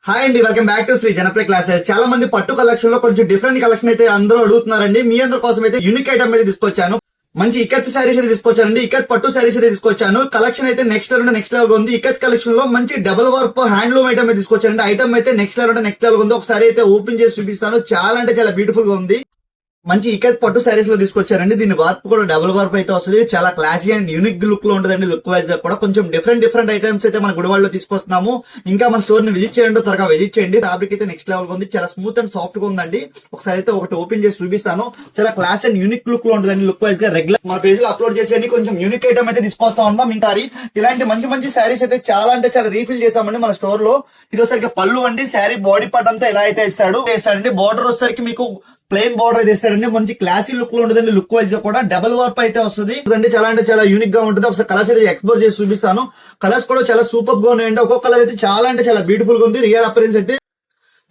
Hi అండి, welcome back to Sri Janapriya classes. చాలా మంది పట్టు కలెక్షన్ లో కొంచెం డిఫరెంట్ కలెక్షన్ అయితే అందరూ అడుగుతున్నారండి. మీ అందరి కోసం అయితే యూనిక్ ఐటమ్ అయితే తీసుకొచ్చాను. మంచి ఇక్కత్ శారీస్ అయితే తీసుకొచ్చానండి. ఇక్కత్ పట్టు శారీస్ అయితే తీసుకొచ్చాను. కలెక్షన్ అయితే నెక్స్ట్ లెవెల్ ఉంది. ఇక్కత్ కలెక్షన్ లో మంచి డబుల్ వర్క్ హ్యాండ్లూమ్ ఐటమ్ అయితే తీసుకొచ్చానండి. ఐటమ్ అయితే నెక్స్ట్ లెవెల్ ఉంది. ఒకసారి అయితే ఓపెన్ చేసి చూపిస్తాను. చాలా అంటే చాలా బ్యూటిఫుల్ గా ఉంది. మంచి ఇక్కత్ పట్టు శారీస్ లో తీసుకొచ్చారండి. దీని వర్క్ కూడా డబుల్ వర్క్ అయితే వస్తుంది. చాలా క్లాసీ అండ్ యూనిక్ లుక్ లో ఉంటుందండి. లుక్ వైజ్ గా కూడా కొంచెం డిఫరెంట్ ఐటమ్స్ అయితే మన గుడివాడలో తీసుకొస్తున్నాము. ఇంకా మన స్టోర్ ని విజిట్ చేయండి, త్వరగా విజిట్ చేయండి. ఫ్యాబ్రిక్ అయితే నెక్స్ట్ లెవెల్ ఉంది. చాలా స్మూత్ అండ్ సాఫ్ట్ గా ఉందండి. ఒకసారి అయితే ఒకటి ఓపెన్ చేసి చూపిస్తాను. చాలా క్లాస్ అండ్ యూనిక్ లుక్ లో ఉంటుందండి. లుక్ వైజ్ గా రెగ్యులర్ మన పేజ్ లో అప్లోడ్ చేసేయండి. కొంచెం యూనిక్ ఐటమ్ అయితే తీసుకొస్తా ఉన్నాం. ఇంకా ఇలాంటి మంచి శారీస్ అయితే చాలా అంటే చాలా రీఫిల్ చేసామండి మన స్టోర్ లో. ఇది వచ్చరికి పళ్ళు అండి. శారీ బాడీ పార్ట్ అంతా ఎలా అయితే ఇస్తాడండి. బార్డర్ వచ్చరికి మీకు ప్లెయిన్ బార్డర్ అయితే ఇస్తారండి. మంచి క్లాసీ లుక్ లో ఉంటుందండి. లుక్ వైజ్ కూడా డబుల్ వర్క్ అయితే వస్తుంది. చాలా అంటే చాలా యూనిక్ గా ఉంటుంది. ఒకసారి కలర్స్ అయితే ఎక్స్ప్లోర్ చేసి చూపిస్తాను. కలర్స్ కూడా చాలా సూపర్ గా ఉన్నాయండి. ఒక్కొక్క కలర్ అయితే చాలా అంటే చాలా బ్యూటిఫుల్ గా ఉంది. రియల్ అపిరెన్స్ అయితే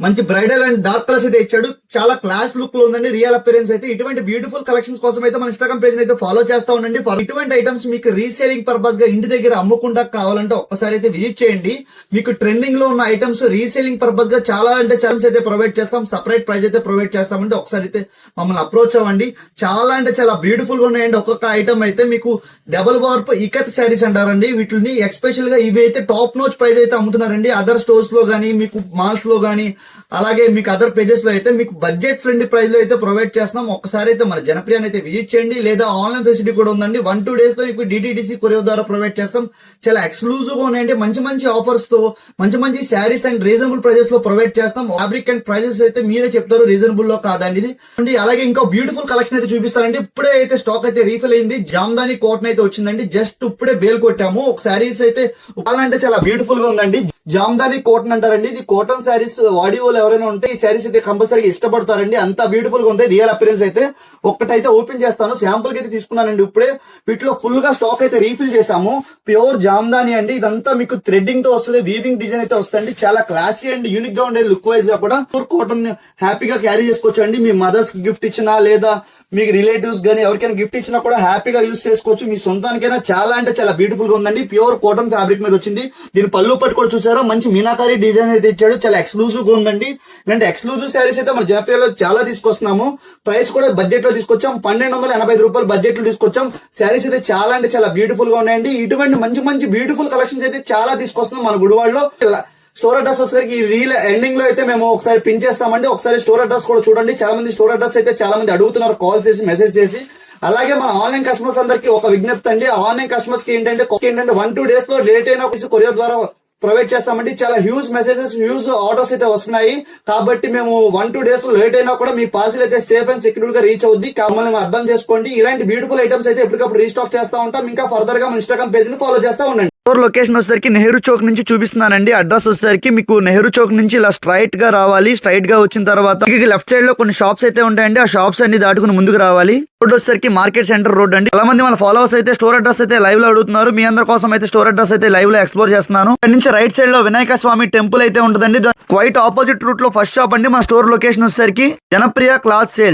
మంచి బ్రైడల్ అండ్ డార్క్ కలర్స్ అయితే ఇచ్చాడు. చాలా క్లాస్ లుక్ లో ఉందండి. రియల్ అపిరెన్స్ అయితే ఇటువంటి బ్యూటిఫుల్ కలెక్షన్స్ కోసం అయితే మన ఇన్స్టాగ్రామ్ పేజ్ అయితే ఫాలో చేస్తా ఉండండి. ఇటువంటి ఐటమ్స్ మీకు రీసేలింగ్ పర్పస్ గా ఇంటి దగ్గర అమ్ముకుంటా కావాలంటే ఒక్కసారి అయితే విజిట్ చేయండి. మీకు ట్రెండింగ్ లో ఉన్న ఐటమ్స్ రీసేలింగ్ పర్పస్ గా చాలా అంటే చాలా అయితే ప్రొవైడ్ చేస్తాం. సపరేట్ ప్రైస్ అయితే ప్రొవైడ్ చేస్తామంటే ఒకసారి అయితే మమ్మల్ని అప్రోచ్ అవ్వండి. చాలా అంటే చాలా బ్యూటిఫుల్ గా ఉన్నాయండి. ఒక్కొక్క ఐటమ్ అయితే మీకు డబుల్ వార్ప్ ఇకత్ శారీస్ అంటారండి. వీటిని ఎక్స్పెషల్ గా ఇవి అయితే టాప్ నోచ్ ప్రైస్ అయితే అమ్ముతున్నారండి. అదర్ స్టోర్స్ లో గానీ, మీకు మాల్స్ లో గానీ, అలాగే మీకు అదర్ పేజెస్ లో అయితే మీకు బడ్జెట్ ఫ్రెండ్లీ ప్రైస్ లో అయితే ప్రొవైడ్ చేస్తున్నాం. ఒక్కసారి అయితే మన జనప్రియాన్ని అయితే విజిట్ చేయండి. లేదా ఆన్లైన్ ఫెసిలిటీ కూడా ఉందండి. 1-2 డేస్ లో మీకు డిటిడిసి కొరియర్ ద్వారా ప్రొవైడ్ చేస్తాం. చాలా ఎక్స్క్లూజివ్ గా ఉన్నాయండి. మంచి ఆఫర్స్ తో మంచి శారీస్ అండ్ రీజనబుల్ ప్రైజెస్ లో ప్రొవైడ్ చేస్తాం. ఫ్యాబ్రిక్ అండ్ ప్రైజెస్ అయితే మీరే చెప్తారు రీజనబుల్ లో కాదండి ఇది. అలాగే ఇంకా బ్యూటిఫుల్ కలెక్షన్ అయితే చూపిస్తారండి. ఇప్పుడే అయితే స్టాక్ అయితే రీఫిల్ అయింది. జామ్దాని కాటన్ అయితే వచ్చిందండి. జస్ట్ ఇప్పుడే బేల్ కొట్టాము. ఒక శారీస్ అయితే చాలా అంటే చాలా బ్యూటిఫుల్ గా ఉందండి. జామ్దాని కాటన్ అంటారండి. ఇది కాటన్ శారీస్ వాడియోలు ఎవరైనా ఉంటే ఈ శారీస్ అయితే కంపల్సరీగా ఇష్టపడతారండి. అంత బ్యూటిఫుల్ గా ఉంది. రియల్ అపిరెన్స్ అయితే ఒక్కటైతే ఓపెన్ చేస్తాను. శాంపుల్ కి అయితే తీసుకున్నానండి. ఇప్పుడే వీటిలో ఫుల్ గా స్టాక్ అయితే రీఫిల్ చేసాము. ప్యూర్ జామ్దాని అండి. ఇదంతా మీకు థ్రెడ్డింగ్ తో వస్తుంది. వీవింగ్ డిజైన్ అయితే వస్తుంది. చాలా క్లాసీ అండ్ యూనిక్ గా ఉండే లుక్ వైజ్ గా కూడా కాటన్ హ్యాపీగా క్యారీ చేసుకోవచ్చు అండి. మీ మదర్స్ కి గిఫ్ట్ ఇచ్చినా, లేదా మీకు రిలేటివ్స్ గానీ ఎవరికైనా గిఫ్ట్ ఇచ్చినా కూడా హ్యాపీగా యూజ్ చేసుకోవచ్చు. మీ సొంతానికైనా చాలా అంటే చాలా బ్యూటిఫుల్ గా ఉందండి. ప్యూర్ కాటన్ ఫ్యాబ్రిక్ మీద వచ్చింది. దీని పళ్ళు పట్టు కూడా చూసారా, మంచి మీనాకారి డిజైన్ అయితే ఇచ్చాడు. చాలా ఎక్స్క్లూజివ్ గా ఉందండి. ఇలాంటి ఎక్స్క్లూజివ్ శారీస్ అయితే మన జనప్రియలో చాలా తీసుకొస్తున్నాము. ప్రైస్ కూడా బడ్జెట్ లో తీసుకొచ్చాం. 1285 రూపాయలు బడ్జెట్ లో తీసుకొచ్చాం. శారీస్ అయితే చాలా అంటే చాలా బ్యూటిఫుల్ గా ఉన్నాయండి. ఇటువంటి మంచి బ్యూటిఫుల్ కలెక్షన్స్ అయితే చాలా తీసుకొస్తున్నాం మన గుడివాడలో. స్టోర్ అడ్రస్ వచ్చేసరికి ఈ రీల్ ఎండింగ్ లో అయితే మేము ఒకసారి పిన్ చేస్తామండి. ఒకసారి స్టోర్ అడ్రస్ కూడా చూడండి. చాలా మంది స్టోర్ అడ్రస్ అయితే చాలా మంది అడుగుతున్నారు, కాల్ చేసి మెసేజ్ చేసి. అలాగే మన ఆన్లైన్ కస్టమర్స్ అందరికి ఒక విజ్ఞప్తి అండి. ఆన్లైన్ కస్టమర్స్ కి ఏంటంటే 1-2 డేస్ లో లేట్ అయినా కొరియర్ ద్వారా ప్రొవైడ్ చేస్తామండి. చాలా హ్యూజ్ మెసేజెస్, హ్యూజ్ ఆర్డర్స్ అయితే వస్తున్నాయి. కాబట్టి మేము 1-2 డేస్ లో లేట్ అయినా కూడా మీ పార్సిల్ అయితే సేఫ్ అండ్ సెక్యూర్ గా రీచ్ అవుద్ది. మమ్మల్ని అర్థం చేసుకోండి. ఇలాంటి బ్యూటిఫుల్ ఐటమ్స్ అయితే ఎప్పటికప్పుడు రీస్టాక్ చేస్తా ఉంటాం. ఇంకా ఫర్దర్ గా మన ఇన్స్టాగ్రామ్ పేజ్ ని ఫాలో చేస్తా ఉండండి. స్టోర్ లొకేషన్ వచ్చేసరికి నెహ్రూ చౌక్ నుంచి చూపిస్తున్నానండి. అడ్రస్ వచ్చేసరికి మీకు నెహ్రూ చౌక్ నుంచి ఇలా స్ట్రైట్ గా రావాలి. స్ట్రైట్ గా వచ్చిన తర్వాత లెఫ్ట్ సైడ్ లో కొన్ని షాప్స్ అయితే ఉంటాయండి. ఆ షాప్స్ అన్ని దాటుకుని ముందుకు రావాలి. రోడ్ వచ్చేసరికి మార్కెట్ సెంటర్ రోడ్ అండి. చాలా మంది మన ఫాలోవర్స్ అయితే స్టోర్ అడ్రస్ అయితే లైవ్ లో అడుగుతున్నారు. మీ అందరి కోసం అయితే స్టోర్ అడ్రస్ అయితే లైవ్ లో ఎక్స్ప్లోర్ చేస్తున్నాను. ఇక్కడ నుంచి రైట్ సైడ్ లో వినాయక స్వామి టెంపుల్ అయితే ఉంటుందండి. క్వైట్ ఆపోజిట్ రూట్ లో ఫస్ట్ షాప్ అండి. మన స్టోర్ లొకేషన్ వచ్చేసరికి జనప్రియ క్లాత్ సేల్.